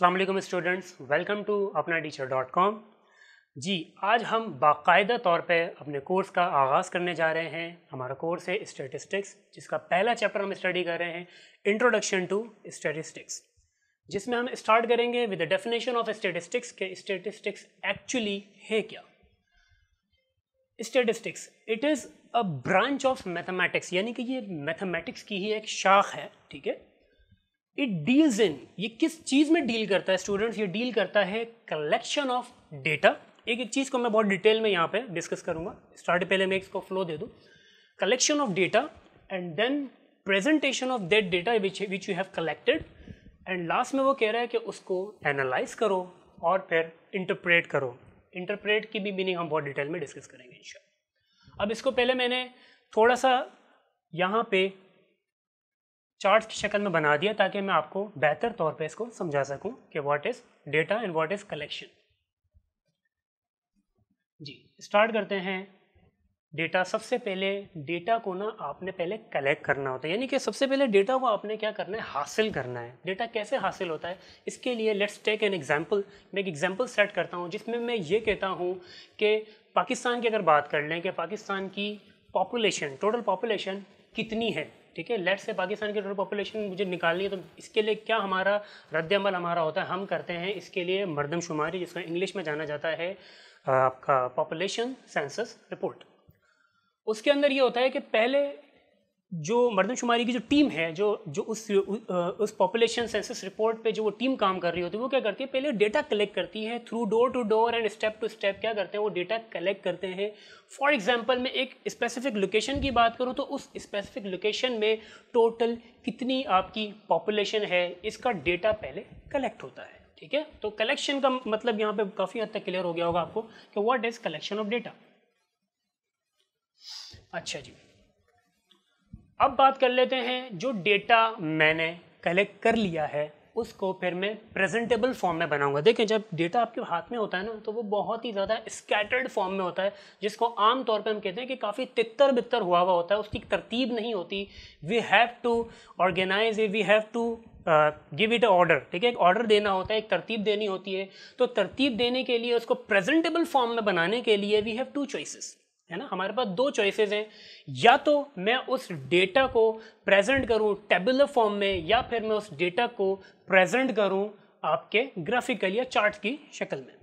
अस्सलाम वालेकुम students, welcome to अपना टीचर.com। जी, आज हम बाकायदा तौर पे अपने कोर्स का आगाज़ करने जा रहे हैं। हमारा कोर्स है स्टैटिस्टिक्स, जिसका पहला चैप्टर हम स्टडी कर रहे हैं इंट्रोडक्शन टू स्टैटिस्टिक्स, जिसमें हम स्टार्ट करेंगे with the definition of statistics के स्टैटिस्टिक्स एक्चुअली है क्या। Statistics it is a branch of mathematics, यानी कि ये मैथमेटिक्स की ही एक शाख है, ठीक है। इट डील्स इन, ये किस चीज़ में डील करता है स्टूडेंट्स? ये डील करता है कलेक्शन ऑफ डेटा। एक एक चीज़ को मैं बहुत डिटेल में यहाँ पे डिस्कस करूँगा। स्टार्ट पहले मैं इसको फ्लो दे दूँ। Collection of data and then presentation of that data which you have collected, and last में वो कह रहा है कि उसको एनालाइज करो और फिर इंटरप्रेट करो। इंटरप्रेट की भी मीनिंग हम बहुत डिटेल में डिस्कस करेंगे इंशाल्लाह। अब इसको पहले मैंने थोड़ा सा यहाँ पे चार्ट्स की शक्ल में बना दिया ताकि मैं आपको बेहतर तौर पे इसको समझा सकूं कि what is data and what is collection. जी, स्टार्ट करते हैं। डेटा, सबसे पहले डेटा को ना आपने पहले कलेक्ट करना होता है, यानी कि सबसे पहले डेटा को आपने क्या करना है, हासिल करना है। डेटा कैसे हासिल होता है, इसके लिए लेट्स टेक एन एग्जांपल। मैं एक एग्जांपल सेट करता हूँ जिसमें मैं ये कहता हूँ कि पाकिस्तान की अगर बात कर लें कि पाकिस्तान की पॉपुलेशन, टोटल पॉपुलेशन कितनी है, ठीक है। लेट्स से पाकिस्तान की टोटल पॉपुलेशन मुझे निकालनी है, तो इसके लिए क्या हमारा रद्द-ए-अमल हमारा होता है, हम करते हैं इसके लिए मरदमशुमारी, जिसको इंग्लिश में जाना जाता है आपका पॉपुलेशन सेंसस रिपोर्ट। उसके अंदर ये होता है कि पहले जो मरदमशुमारी की जो टीम है, जो उस पॉपुलेशन सेंसस रिपोर्ट पे जो वो टीम काम कर रही होती है, वो क्या करती है, पहले डेटा कलेक्ट करती है through door to door and step to step. क्या करते हैं, वो डेटा कलेक्ट करते हैं। फॉर एग्जांपल मैं एक स्पेसिफिक लोकेशन की बात करूं तो उस स्पेसिफिक लोकेशन में टोटल कितनी आपकी पॉपुलेशन है, इसका डेटा पहले कलेक्ट होता है, ठीक है। तो कलेक्शन का मतलब यहाँ पे काफ़ी हद तक क्लियर हो गया होगा आपको कि what is collection of data. अच्छा जी, अब बात कर लेते हैं जो डेटा मैंने कलेक्ट कर लिया है उसको फिर मैं प्रेजेंटेबल फॉर्म में बनाऊंगा। देखें, जब डेटा आपके हाथ में होता है ना, तो वो बहुत ही ज़्यादा स्कैटर्ड फॉर्म में होता है, जिसको आम तौर पे हम कहते हैं कि काफ़ी तितर बितर हुआ होता है, उसकी तरतीब नहीं होती। We have to organise, we have to give it order, ठीक है। एक ऑर्डर देना होता है, एक तरतीब देनी होती है। तो तरतीब देने के लिए, उसको प्रेजेंटेबल फॉर्म में बनाने के लिए वी हैव टू चॉइसेस, है ना। हमारे पास दो चॉइसेस हैं, या तो मैं उस डेटा को प्रेजेंट करूं टेबुलर फॉर्म में, या फिर मैं उस डेटा को प्रेजेंट करूं आपके ग्राफिकल या चार्ट की शक्ल में।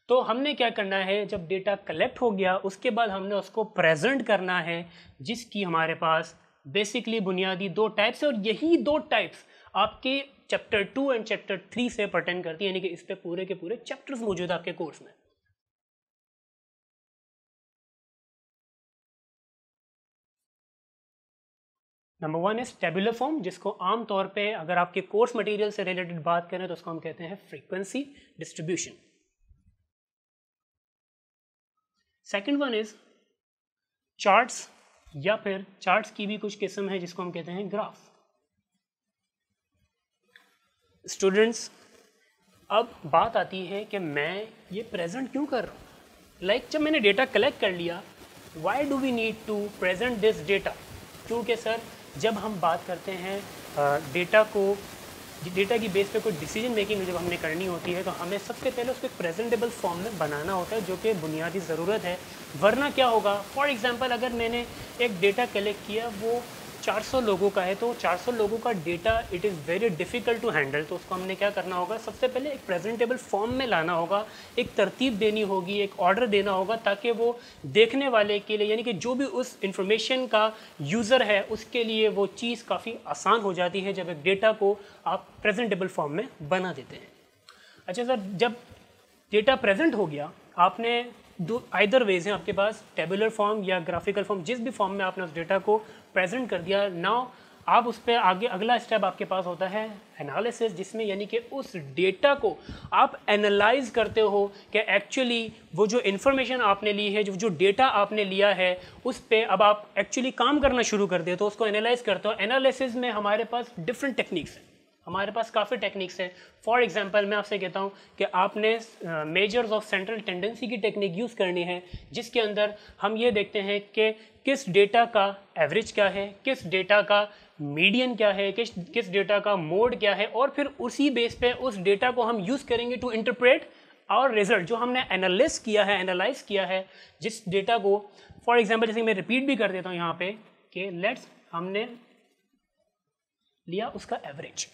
तो हमने क्या करना है, जब डेटा कलेक्ट हो गया उसके बाद हमने उसको प्रेजेंट करना है, जिसकी हमारे पास बेसिकली बुनियादी दो टाइप्स है, और यही दो टाइप्स आपके चैप्टर 2 एंड चैप्टर 3 से पर्टेन करती है, यानी कि इस पे पूरे के पूरे चैप्टर्स मौजूद है आपके कोर्स में। नंबर 1 इज टेबुलर फॉर्म, जिसको आमतौर पे अगर आपके कोर्स मटेरियल से रिलेटेड बात करें तो उसको हम कहते हैं frequency distribution. Second one is charts, या फिर चार्ट्स की भी कुछ किस्म है जिसको हम कहते हैं ग्राफ। स्टूडेंट्स, अब बात आती है कि मैं ये प्रेजेंट क्यों कर रहा हूँ। लाइक जब मैंने डेटा कलेक्ट कर लिया, why do we need to present this data? क्योंकि सर, जब हम बात करते हैं डेटा की बेस पे कोई डिसीजन मेकिंग जब हमने करनी होती है, तो हमें सबसे पहले उसको एक प्रेजेंटेबल फॉर्म में बनाना होता है, जो कि बुनियादी ज़रूरत है। वरना क्या होगा, फॉर एग्जांपल अगर मैंने एक डेटा कलेक्ट किया, वो 400 लोगों का है, तो 400 लोगों का data it is very difficult to handle. तो उसको हमने क्या करना होगा, सबसे पहले एक प्रेजेंटेबल फॉर्म में लाना होगा, एक तरतीब देनी होगी, एक ऑर्डर देना होगा, ताकि वो देखने वाले के लिए, यानी कि जो भी उस इंफॉर्मेशन का यूज़र है, उसके लिए वो चीज़ काफ़ी आसान हो जाती है जब एक डेटा को आप प्रेजेंटेबल फॉर्म में बना देते हैं। अच्छा सर, जब डेटा प्रेजेंट हो गया, आपने दो आइदर वेज हैं आपके पास, टेबुलर फॉर्म या ग्राफिकल फॉर्म, जिस भी फॉर्म में आपने उस डेटा को प्रेजेंट कर दिया। नाउ आप उस पर आगे अगला स्टेप आपके पास होता है एनालिसिस, जिसमें यानी कि उस डेटा को आप एनालाइज करते हो कि एक्चुअली वो जो इन्फॉर्मेशन आपने ली है, जो डेटा आपने लिया है, उस पर अब आप एक्चुअली काम करना शुरू कर देते हो, उसको एनालाइज करते हो। एनालिसिस में हमारे पास डिफरेंट टेक्निक्स हैं, हमारे पास काफ़ी टेक्निक्स हैं। फॉर एग्जांपल मैं आपसे कहता हूँ कि आपने मेजर्स ऑफ सेंट्रल टेंडेंसी की टेक्निक यूज़ करनी है, जिसके अंदर हम ये देखते हैं कि किस डेटा का एवरेज क्या है, किस डेटा का मीडियन क्या है, किस डेटा का मोड क्या है, और फिर उसी बेस पे उस डेटा को हम यूज़ करेंगे टू इंटरप्रेट और रिजल्ट जो हमने एनालाइज किया है जिस डेटा को। फॉर एग्जांपल जैसे मैं रिपीट भी कर देता हूँ यहाँ पे कि लेट्स हमने लिया उसका एवरेज,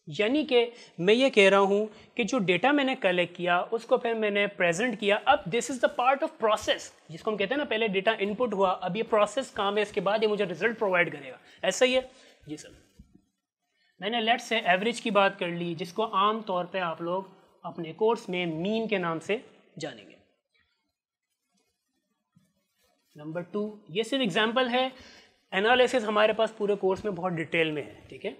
यानी कि मैं ये कह रहा हूँ कि जो डेटा मैंने कलेक्ट किया उसको फिर मैंने प्रेजेंट किया। अब this is the part of process, जिसको हम कहते हैं ना पहले डेटा इनपुट हुआ, अब ये प्रोसेस काम है, इसके बाद ये मुझे रिजल्ट प्रोवाइड करेगा। ऐसा ही है जी सर। मैंने लेट्स से एवरेज की बात कर ली, जिसको आम तौर पे आप लोग अपने कोर्स में मीन के नाम से जानेंगे। नंबर 2, ये सिर्फ एग्जाम्पल है, एनालिसिस हमारे पास पूरे कोर्स में बहुत डिटेल में है, ठीक है।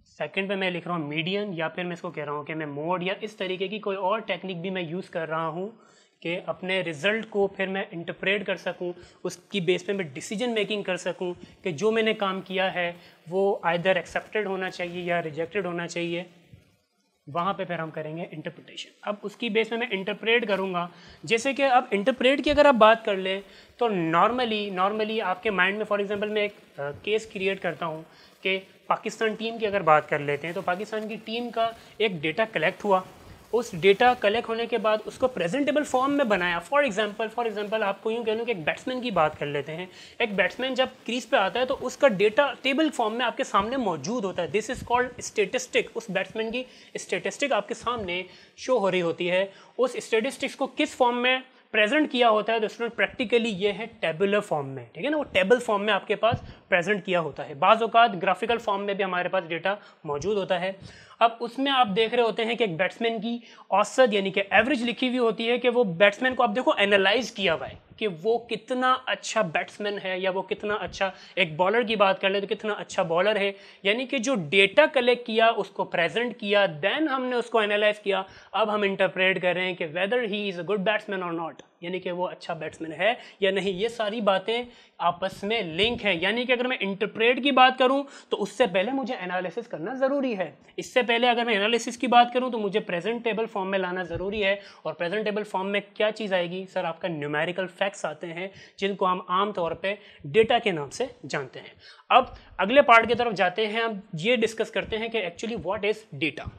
सेकंड पे मैं लिख रहा हूँ मीडियन, या फिर मैं इसको कह रहा हूँ कि मैं मोड या इस तरीके की कोई और टेक्निक भी मैं यूज़ कर रहा हूँ कि अपने रिजल्ट को फिर मैं इंटरप्रेट कर सकूँ, उसकी बेस पे मैं डिसीजन मेकिंग कर सकूँ कि जो मैंने काम किया है वो आइदर एक्सेप्टेड होना चाहिए या रिजेक्टेड होना चाहिए। वहाँ पे फिर हम करेंगे इंटरप्रिटेशन। अब उसकी बेस पे मैं इंटरप्रेट करूँगा। जैसे कि अब इंटरप्रेट की अगर आप बात कर लें तो नॉर्मली आपके माइंड में, फॉर एग्जांपल मैं एक केस क्रिएट करता हूँ कि पाकिस्तान टीम की अगर बात कर लेते हैं तो पाकिस्तान की टीम का एक डेटा कलेक्ट हुआ, उस डेटा कलेक्ट होने के बाद उसको प्रेजेंटेबल फॉर्म में बनाया। फॉर एग्जांपल आपको यूँ कह लूँ कि एक बैट्समैन की बात कर लेते हैं। एक बैट्समैन जब क्रीज पे आता है तो उसका डेटा टेबल फॉर्म में आपके सामने मौजूद होता है। This is called statistic. उस बैट्समैन की स्टेटिस्टिक आपके सामने शो हो रही होती है। उस स्टेटिस्टिक्स को किस फॉर्म में प्रेजेंट किया होता है तो स्टूडेंट प्रैक्टिकली ये है टेबुलर फॉर्म में, ठीक है ना। वो टेबल फॉर्म में आपके पास प्रेजेंट किया होता है। बाज़ औक़ात ग्राफिकल फॉर्म में भी हमारे पास डेटा मौजूद होता है। अब उसमें आप देख रहे होते हैं कि एक बैट्समैन की औसत यानी कि एवरेज लिखी हुई होती है कि वो बैट्समैन को आप देखो एनालाइज किया हुआ है कि वो कितना अच्छा बैट्समैन है या वो कितना अच्छा, एक बॉलर की बात कर ले तो कितना अच्छा बॉलर है। यानी कि जो डेटा कलेक्ट किया उसको प्रेजेंट किया, देन हमने उसको एनालाइज किया। अब हम इंटरप्रेट कर रहे हैं कि weather he is a good batsman और नॉट, यानी कि वो अच्छा बैट्समैन है या नहीं। ये सारी बातें आपस में लिंक है। यानी कि अगर मैं इंटरप्रेट की बात करूं तो उससे पहले मुझे एनालिसिस करना ज़रूरी है। इससे पहले अगर मैं एनालिसिस की बात करूं तो मुझे प्रेजेंटेबल फॉर्म में लाना ज़रूरी है। और प्रेजेंटेबल फॉर्म में क्या चीज़ आएगी सर? आपका न्यूमेरिकल फैक्ट्स आते हैं जिनको हम आम तौर पे डेटा के नाम से जानते हैं। अब अगले पार्ट की तरफ जाते हैं। हम ये डिस्कस करते हैं कि एक्चुअली व्हाट इज़ डेटा।